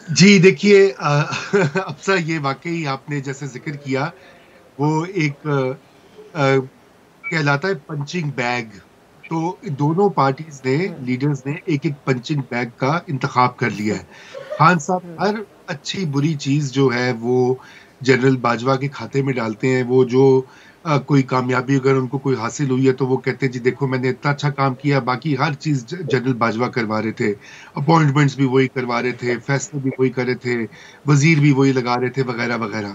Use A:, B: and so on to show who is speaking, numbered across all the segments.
A: جی دیکھیے افسر یہ واقعی آپ نے جیسے ذکر کیا وہ ایک کہلاتا ہے پنچنگ بیگ. تو دونوں پارٹیز نے لیڈرز نے ایک ایک پنچنگ بیگ کا انتخاب کر لیا ہے. خان صاحب ہر اچھی بری چیز جو ہے وہ جنرل باجوہ کے کھاتے میں ڈالتے ہیں. وہ جو کوئی کامیابی اگر ان کو کوئی حاصل ہوئی ہے تو وہ کہتے ہیں جی دیکھو میں نے اتنا اچھا کام کیا, باقی ہر چیز جنرل باجوہ کروا رہے تھے, اپوائنٹمنٹس بھی وہی کروا رہے تھے, فیصلے بھی وہی کر رہے تھے, وزیر بھی وہی لگا رہے تھے وغیرہ وغیرہ.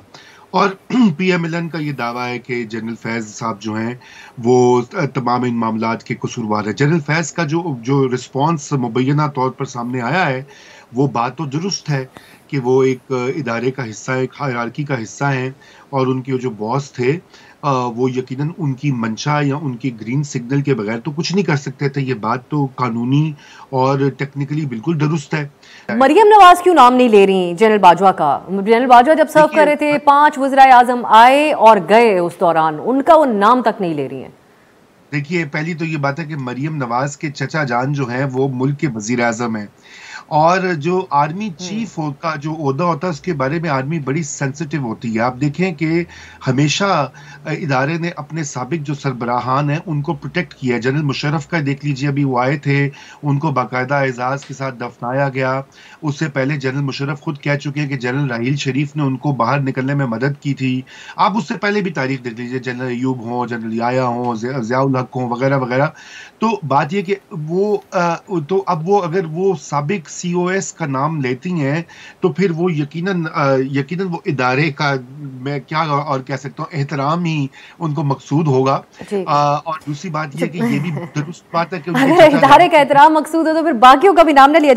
A: اور پی ایم ایل این کا یہ دعویٰ ہے کہ جنرل فیض صاحب جو ہیں وہ تمام ان معاملات کے قصوروار ہے. جنرل فیض کا جو رسپانس مبینہ طور پر سامنے آیا ہے وہ بات تو درست ہے کہ وہ ایک ادارے کا حصہ ہے, ایک ہائرارکی کا حصہ ہیں, اور ان کے جو باس تھے وہ یقیناً ان کی منشا یا ان کی گرین سگنل کے بغیر تو کچھ نہیں کر سکتے تھے. یہ بات تو قانونی اور ٹیکنیکلی بالکل درست ہے.
B: مریم نواز کیوں نام نہیں لے رہی جنرل باجوہ کا؟ جنرل باجوہ جب سرو کر رہے تھے 5 وزرائے اعظم آئے اور گئے, اس دوران ان کا وہ نام تک نہیں لے رہی ہیں.
A: دیکھیے پہلی تو یہ بات ہے کہ مریم نواز کے چچا جان جو ہیں وہ ملک کے وزیر اعظم ہیں, اور جو آرمی چیف کا جو عہدہ ہوتا ہے اس کے بارے میں آرمی بڑی سینسٹیو ہوتی ہے. آپ دیکھیں کہ ہمیشہ ادارے نے اپنے سابق جو سربراہان ہیں ان کو پروٹیکٹ کیا ہے. جنرل مشرف کا دیکھ لیجئے, ابھی وہ آئے تھے, ان کو باقاعدہ اعزاز کے ساتھ دفنایا گیا. اس سے پہلے جنرل مشرف خود کہہ چکے ہیں کہ جنرل راحیل شریف نے ان کو باہر نکلنے میں مدد کی تھی. آپ اس سے پہلے بھی تاریخ دیکھ لیجئے, جنرل ایوب ہوں, جنرل یایا ہوں, ضیاء الحق ہوں وغیرہ وغیرہ. تو بات یہ کہ وہ تو اب وہ اگر وہ سابق سی او ایس کا نام لیتی ہیں تو پھر وہ یقیناً وہ ادارے کا میں کیا اور کہہ سکتا ہوں احترام ہی ان کو مقصود ہوگا. اور دوسری بات یہ کہ یہ بھی درست بات ہے کہ ان کے
B: اگر
A: چچا
B: ادارے
A: جان
B: کا احترام مقصود ہے تو پھر باقیوں کا بھی نام نہ لیا جائے.